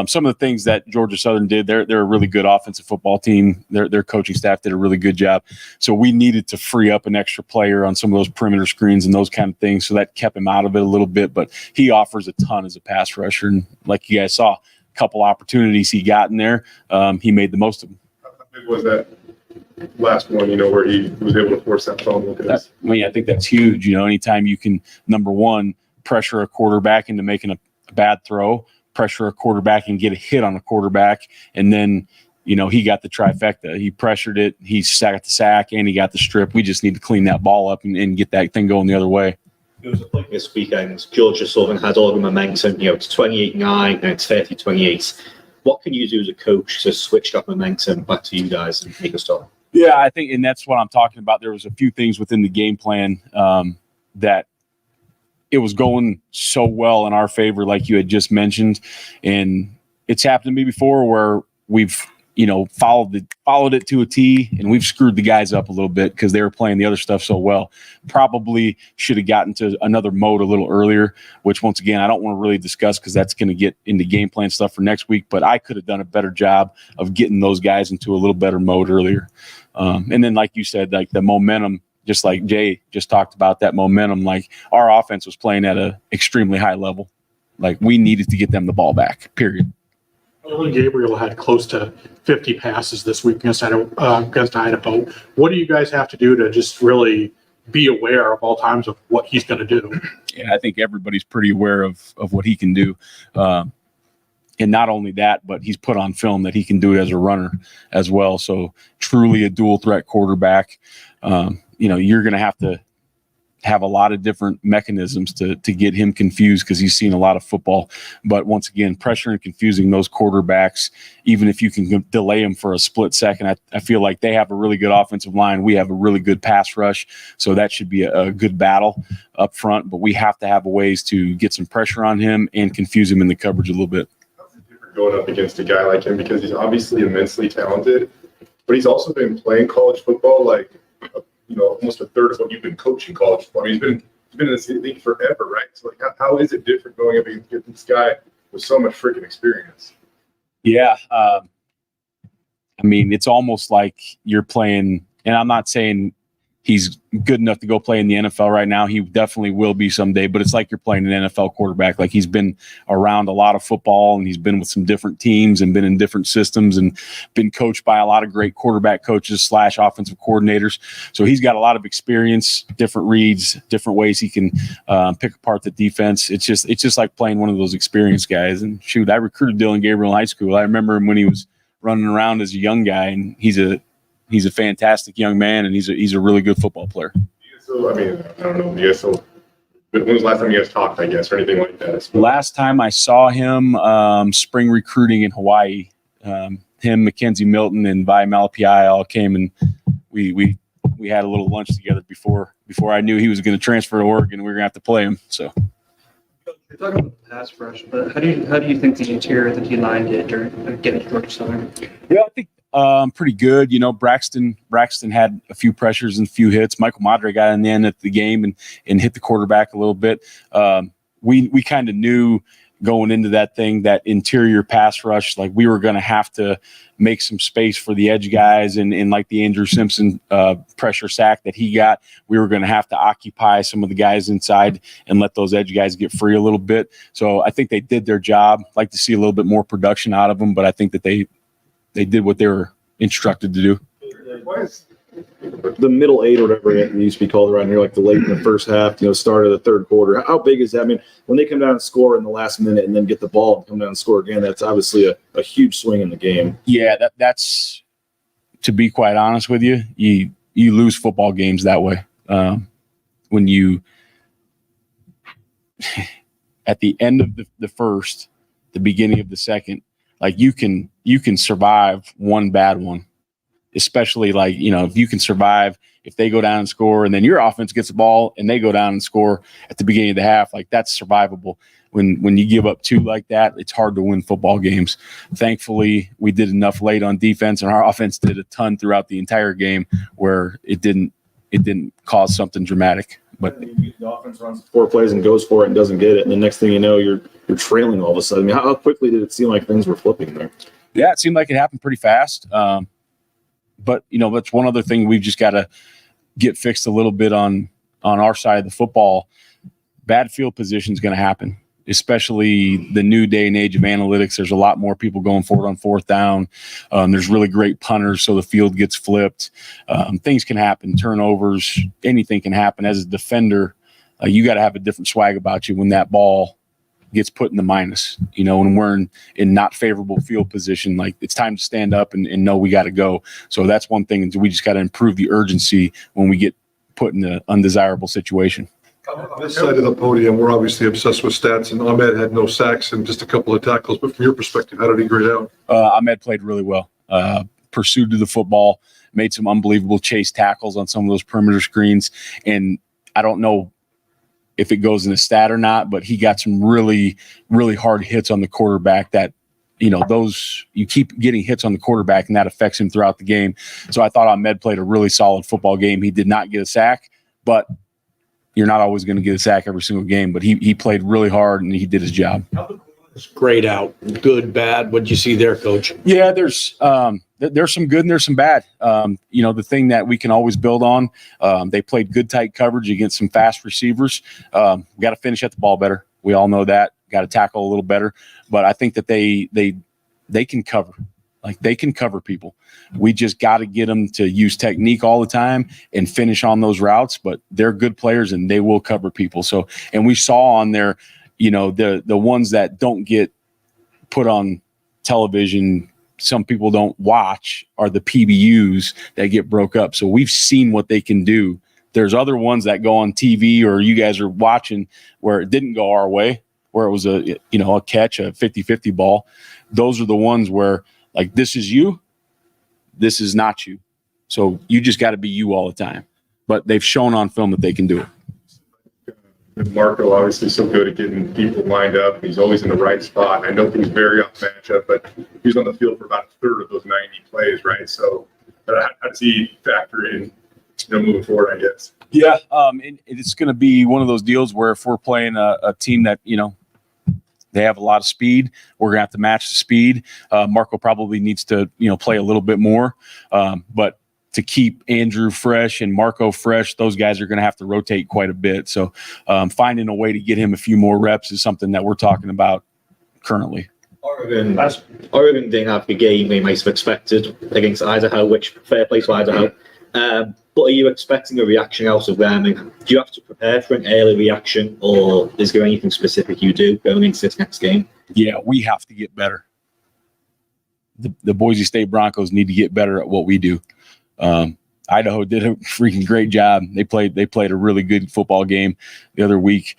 Some of the things that Georgia Southern did, they're a really good offensive football team. Their coaching staff did a really good job. So we needed to free up an extra player on some of those perimeter screens and those kind of things. So that kept him out of it a little bit. But he offers a ton as a pass rusher. And like you guys saw, a couple opportunities he got in there, he made the most of them. How big was that last one, where he was able to force that fumble? I think that's huge. Anytime you can, number one, pressure a quarterback into making a bad throw, pressure a quarterback and get a hit on a quarterback. And then, he got the trifecta. He pressured it, he got the sack, and he got the strip. We just need to clean that ball up and get that thing going the other way. It was a point this weekend. Georgia Southern had all the momentum. It's 28-9 and it's 30-28. What can you do as a coach to switch that momentum back to you guys and make a stop? Yeah, I think, and that's what I'm talking about. There was a few things within the game plan that it was going so well in our favor, like you had just mentioned. And it's happened to me before where we've, followed it to a T, and we've screwed the guys up a little bit because they were playing the other stuff so well. Probably should have gotten to another mode a little earlier, which once again, I don't want to really discuss because that's going to get into game plan stuff for next week, but I could have done a better job of getting those guys into a little better mode earlier. And then, like you said, like the momentum, just like Jay just talked about, that momentum, like our offense was playing at an extremely high level. Like we needed to get them the ball back, period. Gabriel had close to 50 passes this week against Idaho. What do you guys have to do to just really be aware of all times of what he's going to do? Yeah, I think everybody's pretty aware of what he can do. not only that, but he's put on film that he can do it as a runner as well. So truly a dual threat quarterback. You're going to have a lot of different mechanisms to get him confused because he's seen a lot of football. But once again, pressure and confusing those quarterbacks, even if you can delay them for a split second, I feel like they have a really good offensive line. We have a really good pass rush. So that should be a good battle up front. But we have to have ways to get some pressure on him and confuse him in the coverage a little bit. How's it different going up against a guy like him because he's obviously immensely talented, but he's also been playing college football almost a third of what you've been coaching college football. I mean, he's been in this league forever, right? So how is it different going up against this guy with so much freaking experience? Yeah. It's almost like you're playing, and I'm not saying he's good enough to go play in the NFL right now. He definitely will be someday, but it's like you're playing an NFL quarterback. Like he's been around a lot of football and he's been with some different teams and been in different systems and been coached by a lot of great quarterback coaches / offensive coordinators. So he's got a lot of experience, different reads, different ways he can pick apart the defense. It's just like playing one of those experienced guys. And shoot, I recruited Dylan Gabriel in high school. I remember him when he was running around as a young guy, and he's a fantastic young man, and he's a really good football player. So, I don't know. When was the last time you guys talked, I guess, or anything like that? Last time I saw him, spring recruiting in Hawaii, him, Mackenzie Milton, and Vi Malapai all came, and we had a little lunch together before I knew he was going to transfer to Oregon. We were going to have to play him. So. You're talking about the pass rush, but how do you think the interior of the D-line did during getting Georgia Southern? Yeah, I think pretty good. Braxton had a few pressures and a few hits. Michael Madre got in the end of the game and hit the quarterback a little bit. We kind of knew going into that thing, that interior pass rush, like we were going to have to make some space for the edge guys, and like the Andrew Simpson pressure sack that he got, we were going to have to occupy some of the guys inside and let those edge guys get free a little bit. So I think they did their job. Like to see a little bit more production out of them, but I think that they did what they were instructed to do. Why is The middle eight or whatever it used to be called around here, like the late in the first half, start of the third quarter. How big is that? I mean, when they come down and score in the last minute and then get the ball and come down and score again, that's obviously a huge swing in the game. Yeah, that's to be quite honest with you, you lose football games that way. When you at the end of the first, the beginning of the second, like you can survive one bad one. Especially if you can survive, if they go down and score and then your offense gets the ball and they go down and score at the beginning of the half, like that's survivable. When you give up two like that, it's hard to win football games. Thankfully, we did enough late on defense, and our offense did a ton throughout the entire game where it didn't cause something dramatic. But the offense runs 4 plays and goes for it and doesn't get it, and the next thing you know, you're trailing all of a sudden. I mean, how quickly did it seem like things were flipping there? Yeah, it seemed like it happened pretty fast. But that's one other thing we've just got to get fixed a little bit on our side of the football. Bad field position is going to happen, especially the new day and age of analytics. There's a lot more people going for it on fourth down. There's really great punters, so the field gets flipped. Things can happen, turnovers, anything can happen. As a defender, you got to have a different swag about you when that ball gets put in the minus, when we're in not favorable field position, like it's time to stand up and know we got to go. So that's one thing. We just got to improve the urgency when we get put in an undesirable situation. On this side of the podium, we're obviously obsessed with stats, and Ahmed had no sacks and just a couple of tackles. But from your perspective, how did he grade out? Ahmed played really well, pursued to the football, made some unbelievable chase tackles on some of those perimeter screens. And I don't know if it goes in a stat or not, but he got some really, really hard hits on the quarterback that, those you keep getting hits on the quarterback and that affects him throughout the game. So I thought Ahmed played a really solid football game. He did not get a sack, but you're not always going to get a sack every single game, but he played really hard and he did his job. Grade out, good, bad. What'd you see there, Coach? Yeah, there's some good and there's some bad. The thing that we can always build on, they played good tight coverage against some fast receivers. We got to finish at the ball better. We all know that. Got to tackle a little better. But I think that they can cover. Like they can cover people. We just got to get them to use technique all the time and finish on those routes. But they're good players and they will cover people. So, and we saw on there, the ones that don't get put on television, some people don't watch, are the PBUs that get broke up. So we've seen what they can do. There's other ones that go on TV or you guys are watching where it didn't go our way, where it was a catch, a 50-50 ball. Those are the ones where, like, this is you, this is not you. So you just got to be you all the time. But they've shown on film that they can do it. And Marco obviously so good at getting people lined up. He's always in the right spot. I know things vary off matchup, but he was on the field for about a third of those 90 plays, right? So how does he factor in, moving forward, I guess? Yeah, it's going to be one of those deals where if we're playing a team that, they have a lot of speed, we're going to have to match the speed. Marco probably needs to, play a little bit more. But to keep Andrew fresh and Marco fresh, those guys are going to have to rotate quite a bit. So finding a way to get him a few more reps is something that we're talking about currently. Oregon didn't have the game they might have expected against Idaho, which fair play to Idaho. But are you expecting a reaction out of them? And do you have to prepare for an early reaction, or is there anything specific you do going into this next game? Yeah, we have to get better. The Boise State Broncos need to get better at what we do. Idaho did a freaking great job. They played a really good football game the other week.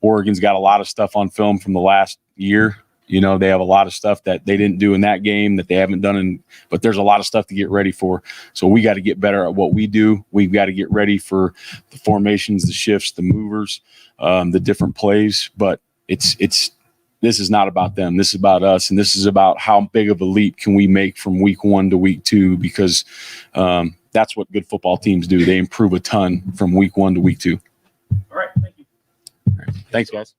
Oregon's got a lot of stuff on film from the last year. They have a lot of stuff that they didn't do in that game that they haven't done but there's a lot of stuff to get ready for. So we got to get better at what we do. We've got to get ready for the formations, the shifts, the movers, the different plays. But this is not about them. This is about us. And this is about how big of a leap can we make from week 1 to week 2, because that's what good football teams do. They improve a ton from week 1 to week 2. All right. Thank you. All right. Thanks, guys.